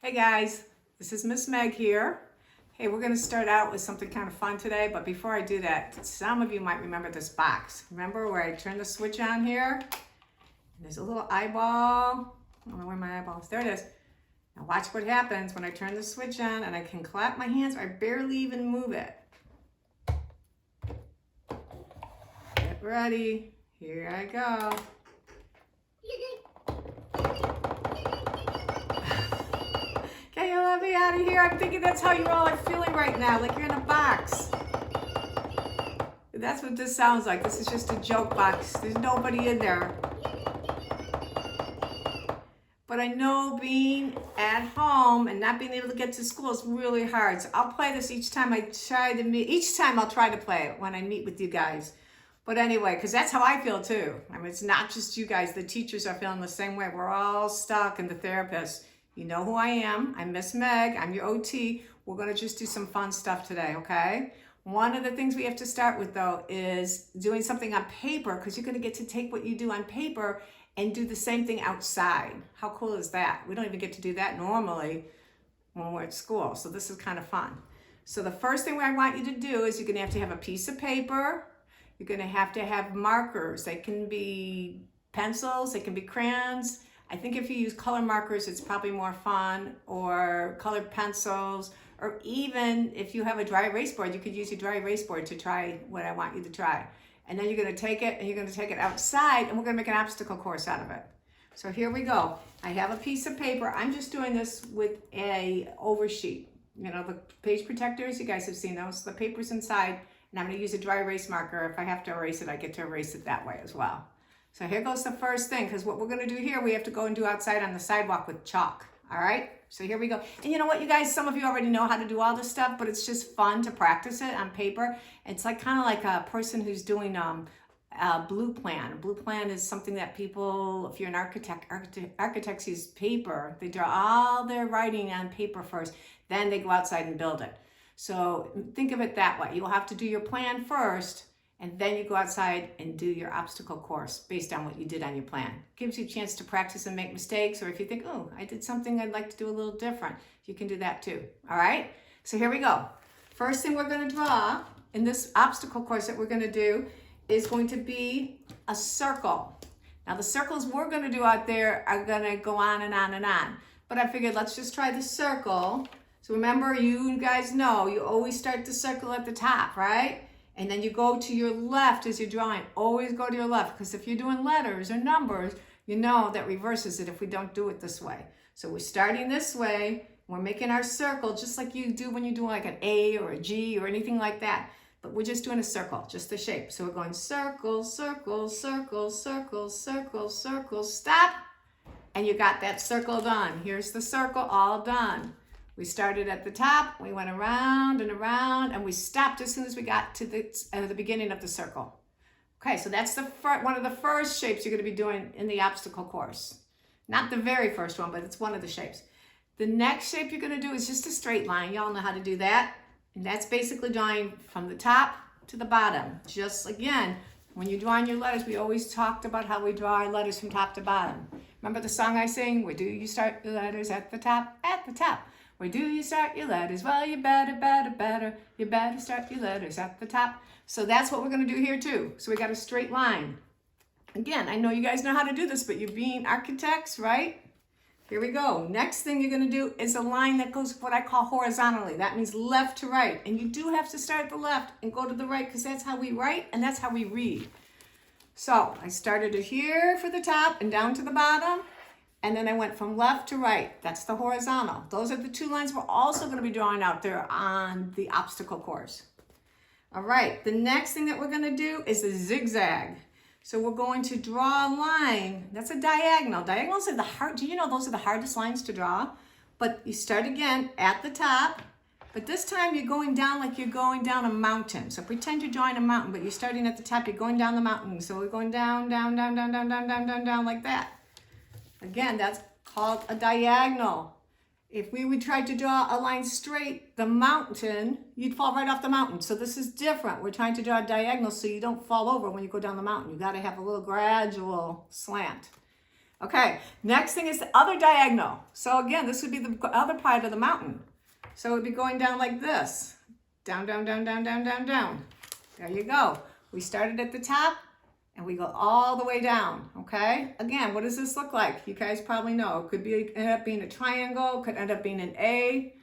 Hey guys, this is Miss Meg here. Hey, we're going to start out with something kind of fun today, but before I do that, some of you might remember this box. Remember where I turn the switch on here? And there's a little eyeball. I don't know where my eyeball is. There it is. Now watch what happens when I turn the switch on and I can clap my hands. I barely even move it. Get ready. Here I go. Can you let me out of here? I'm thinking that's how you all are feeling right now, like you're in a box. That's what this sounds like. This is just a joke box. There's nobody in there. But I know being at home and not being able to get to school is really hard. So I'll play this each time I try to meet. Each time I'll try to play it when I meet with you guys. But anyway, because that's how I feel too. I mean, it's not just you guys. The teachers are feeling the same way. We're all stuck, and the therapists. You know who I am. I'm Miss Meg. I'm your OT. We're going to just do some fun stuff today, okay? One of the things we have to start with, though, is doing something on paper, because you're going to get to take what you do on paper and do the same thing outside. How cool is that? We don't even get to do that normally when we're at school, so this is kind of fun. So the first thing I want you to do is you're going to have a piece of paper. You're going to have markers. They can be pencils, they can be crayons. I think if you use color markers, it's probably more fun, or colored pencils, or even if you have a dry erase board, you could use your dry erase board to try what I want you to try. And then you're going to take it and you're going to take it outside, and we're going to make an obstacle course out of it. So here we go. I have a piece of paper. I'm just doing this with a oversheet. You know, the page protectors, you guys have seen those. The paper's inside, and I'm going to use a dry erase marker. If I have to erase it, I get to erase it that way as well. So here goes the first thing, because what we're going to do here, we have to go and do outside on the sidewalk with chalk. All right? So here we go. And you know what, you guys, some of you already know how to do all this stuff, but it's just fun to practice it on paper. It's like kind of like a person who's doing a blue plan. A blue plan is something that people, if you're an architects use paper. They draw all their writing on paper first, then they go outside and build it. So think of it that way. You'll have to do your plan first, and then you go outside and do your obstacle course based on what you did on your plan. Gives you a chance to practice and make mistakes, or if you think, oh, I did something I'd like to do a little different, you can do that too, all right? So here we go. First thing we're gonna draw in this obstacle course that we're gonna do is going to be a circle. Now the circles we're gonna do out there are gonna go on and on and on, but I figured let's just try the circle. So remember, you guys know, you always start the circle at the top, right? And then you go to your left as you're drawing. Always go to your left, because if you're doing letters or numbers, you know that reverses it if we don't do it this way. So we're starting this way. We're making our circle just like you do when you do like an A or a G or anything like that. But we're just doing a circle, just the shape. So we're going circle, circle, circle, circle, circle, circle, stop. And you got that circle done. Here's the circle all done. We started at the top, we went around and around, and we stopped as soon as we got to the beginning of the circle. Okay, so that's one of the first shapes you're going to be doing in the obstacle course. Not the very first one, but it's one of the shapes. The next shape you're going to do is just a straight line. Y'all know how to do that. And that's basically drawing from the top to the bottom. Just again, when you're drawing your letters, we always talked about how we draw our letters from top to bottom. Remember the song I sing? Where do you start your letters? At the top, at the top. Where do you start your letters? Well, you better start your letters at the top. So that's what we're going to do here too. So we got a straight line. Again, I know you guys know how to do this, but you're being architects, right? Here we go. Next thing you're going to do is a line that goes what I call horizontally. That means left to right. And you do have to start at the left and go to the right, because that's how we write and that's how we read. So I started it here for the top and down to the bottom. And then I went from left to right. That's the horizontal. Those are the two lines we're also going to be drawing out there on the obstacle course. All right, the next thing that we're going to do is a zigzag. So we're going to draw a line. That's a diagonal. Diagonals are the hard, do you know those are the hardest lines to draw? But you start again at the top, but this time you're going down like you're going down a mountain. So pretend you're drawing a mountain, but you're starting at the top, you're going down the mountain. So we're going down, down, down, down, down, down, down, down, down like that. Again, that's called a diagonal. If we would try to draw a line straight, the mountain, you'd fall right off the mountain. So this is different. We're trying to draw a diagonal so you don't fall over when you go down the mountain. You got to have a little gradual slant. Okay, next thing is the other diagonal. So again, this would be the other part of the mountain. So it would be going down like this. Down, down, down, down, down, down, down. There you go. We started at the top and we go all the way down, okay? Again, what does this look like? You guys probably know. It could be end up being a triangle, could end up being an A.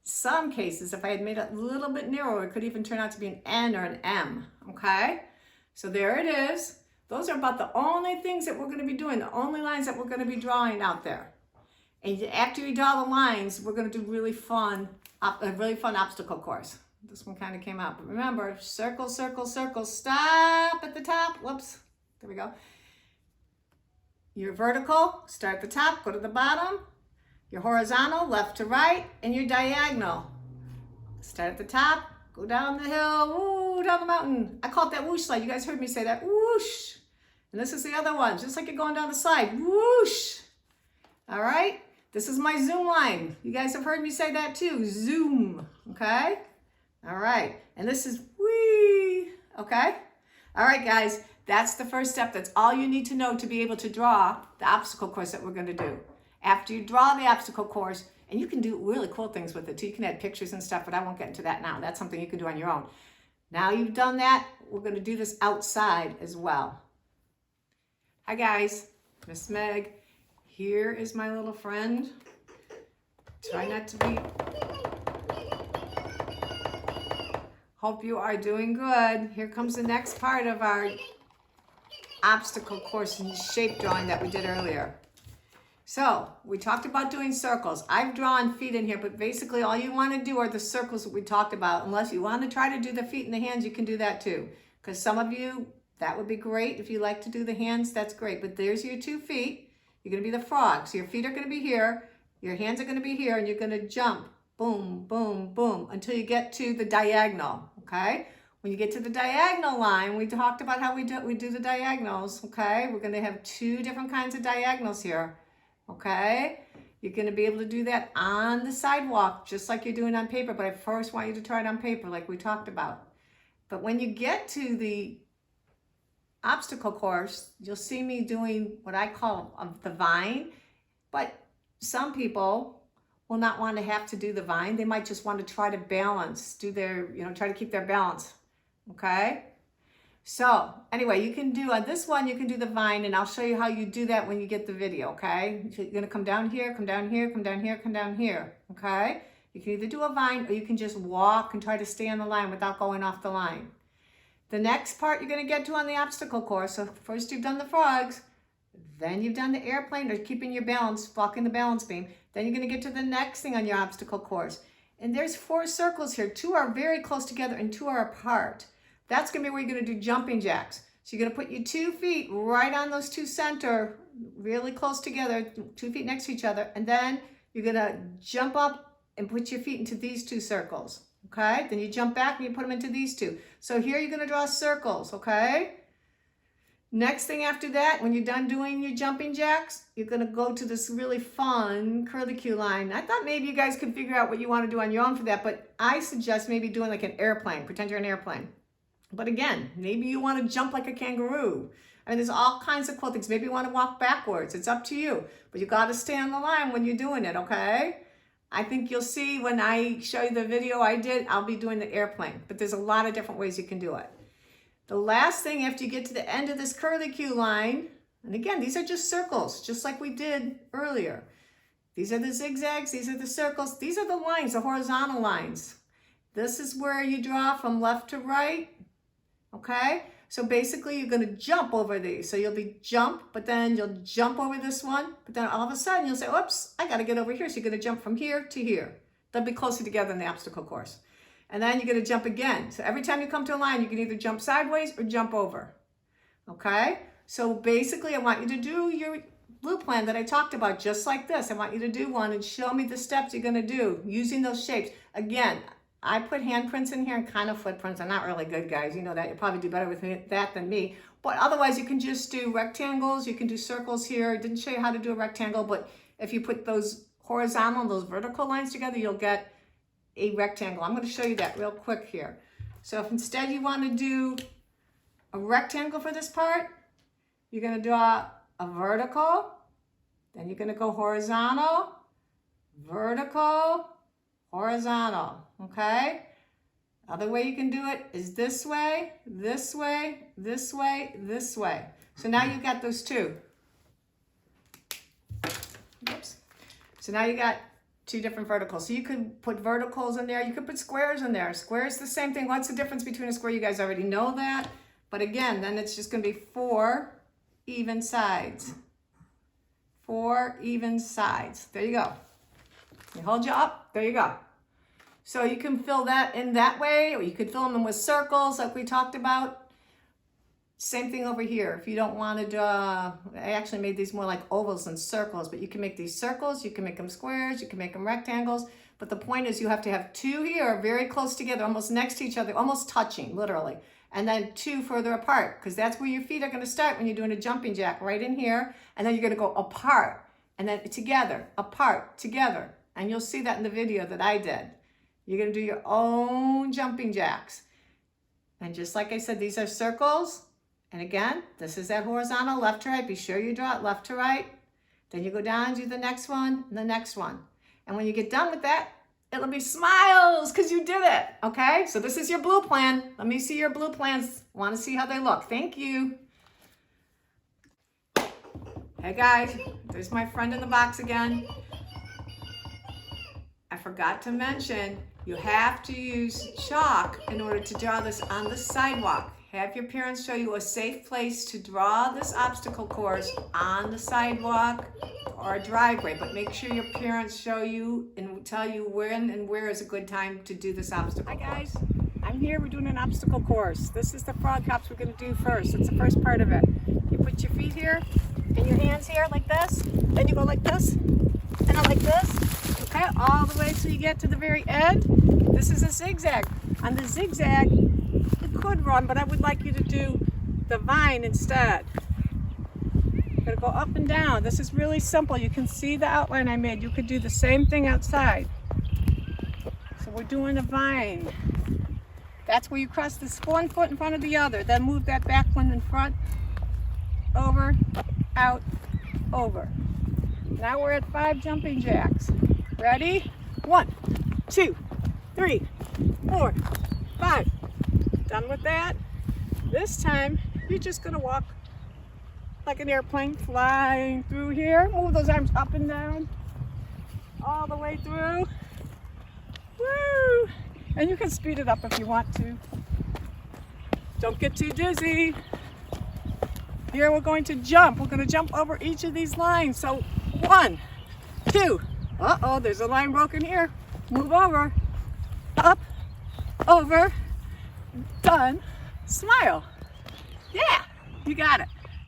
Some cases, if I had made it a little bit narrower, it could even turn out to be an N or an M, okay? So there it is. Those are about the only things that we're going to be doing, the only lines that we're going to be drawing out there. And after you draw the lines, we're going to do a really fun obstacle course. This one kind of came out. But remember, circle, circle, circle, stop at the top. Whoops. There we go. Your vertical, start at the top, go to the bottom. Your horizontal, left to right, and your diagonal. Start at the top, go down the hill, woo, down the mountain. I call it that whoosh slide. You guys heard me say that, whoosh. And this is the other one, just like you're going down the slide, whoosh. All right, this is my zoom line. You guys have heard me say that too, zoom, okay? All right, and this is whee, okay? All right, guys, that's the first step. That's all you need to know to be able to draw the obstacle course that we're gonna do. After you draw the obstacle course, and you can do really cool things with it too. You can add pictures and stuff, but I won't get into that now. That's something you can do on your own. Now you've done that, we're gonna do this outside as well. Hi guys, Miss Meg. Here is my little friend. Try not to be... Hope you are doing good. Here comes the next part of our obstacle course and shape drawing that we did earlier. So we talked about doing circles. I've drawn feet in here, but basically all you want to do are the circles that we talked about. Unless you want to try to do the feet and the hands, you can do that too. Because some of you, that would be great. If you like to do the hands, that's great. But there's your 2 feet. You're going to be the frog. So your feet are going to be here. Your hands are going to be here. And you're going to jump. Boom, boom, boom. Until you get to the diagonal. Okay? When you get to the diagonal line, we talked about how we do the diagonals. Okay? We're going to have 2 different kinds of diagonals here. Okay, you're going to be able to do that on the sidewalk, just like you're doing on paper, but I first want you to try it on paper like we talked about. But when you get to the obstacle course, you'll see me doing what I call the vine, but some people will not want to have to do the vine. They might just want to try to balance, try to keep their balance, okay? So anyway, you can do on this one, you can do the vine, and I'll show you how you do that when you get the video, okay? You're gonna come down here, come down here, come down here, come down here, okay? You can either do a vine or you can just walk and try to stay on the line without going off the line. The next part you're gonna get to on the obstacle course, so first you've done the frogs, then you've done the airplane or keeping your balance, walking the balance beam, then you're gonna get to the next thing on your obstacle course. And there's 4 circles here. 2 are very close together and 2 are apart. That's going to be where you're going to do jumping jacks. So you're going to put your 2 feet right on those 2 center, really close together, 2 feet next to each other. And then you're going to jump up and put your feet into these 2 circles. Okay? Then you jump back and you put them into these 2. So here you're going to draw circles. Okay? Next thing after that, when you're done doing your jumping jacks, you're going to go to this really fun curlicue line. I thought maybe you guys could figure out what you want to do on your own for that, but I suggest maybe doing like an airplane. Pretend you're an airplane. But again, maybe you want to jump like a kangaroo. I mean, there's all kinds of cool things. Maybe you want to walk backwards. It's up to you. But you got to stay on the line when you're doing it, okay? I think you'll see when I show you the video I did, I'll be doing the airplane. But there's a lot of different ways you can do it. The last thing, after you get to the end of this curlicue line, and again, these are just circles, just like we did earlier. These are the zigzags. These are the circles. These are the lines, the horizontal lines. This is where you draw from left to right. Okay, so basically you're going to jump over these. So you'll be jump, but then you'll jump over this one. But then all of a sudden you'll say, oops, I got to get over here. So you're going to jump from here to here. They'll be closer together in the obstacle course. And then you're going to jump again. So every time you come to a line, you can either jump sideways or jump over. Okay, so basically I want you to do your blue plan that I talked about just like this. I want you to do one and show me the steps you're going to do using those shapes. Again, I put handprints in here and kind of footprints. I'm not really good, guys. You know that. You'll probably do better with that than me. But otherwise, you can just do rectangles. You can do circles here. I didn't show you how to do a rectangle, but if you put those horizontal and those vertical lines together, you'll get a rectangle. I'm going to show you that real quick here. So if instead you want to do a rectangle for this part, you're going to draw a vertical, then you're going to go horizontal, vertical, horizontal, okay? Other way you can do it is this way, this way, this way, this way. So now you've got those two. Oops. So now you got two different verticals. So you could put verticals in there. You could put squares in there. Squares the same thing. What's the difference between a square? You guys already know that. But again, then it's just going to be 4 even sides. 4 even sides. There you go. You hold you up. There you go. So you can fill that in that way, or you could fill them in with circles like we talked about. Same thing over here. If you don't want to draw, I actually made these more like ovals than circles, but you can make these circles, you can make them squares, you can make them rectangles. But the point is you have to have 2 here very close together, almost next to each other, almost touching, literally. And then 2 further apart, because that's where your feet are going to start when you're doing a jumping jack, right in here. And then you're going to go apart, and then together, apart, together. And you'll see that in the video that I did. You're going to do your own jumping jacks. And just like I said, these are circles. And again, this is that horizontal, left to right. Be sure you draw it left to right. Then you go down, do the next one, and the next one. And when you get done with that, it'll be smiles because you did it. Okay? So this is your blue plan. Let me see your blue plans. Want to see how they look. Thank you. Hey guys, there's my friend in the box again. I forgot to mention, you have to use chalk in order to draw this on the sidewalk. Have your parents show you a safe place to draw this obstacle course on the sidewalk or a driveway, but make sure your parents show you and tell you when and where is a good time to do this obstacle course. Hi guys, I'm here, we're doing an obstacle course. This is the frog hops we're going to do first. It's the first part of it. You put your feet here and your hands here like this, then you go like this, and then like this, okay, all the way till you get to the very end. This is a zigzag. On the zigzag, you could run, but I would like you to do the vine instead. You're going to go up and down. This is really simple. You can see the outline I made. You could do the same thing outside. So we're doing a vine. That's where you cross this one foot in front of the other. Then move that back one in front. Over, out, over. Now we're at 5 jumping jacks. Ready? 1, 2, 3, 4, 5. Done with that? This time, you're just going to walk like an airplane flying through here. Move those arms up and down. All the way through. Woo! And you can speed it up if you want to. Don't get too dizzy. Here we're going to jump. We're going to jump over each of these lines. So 1, 2. Uh-oh, there's a line broken here. Move over. Up. Over. Done. Smile. Yeah, you got it.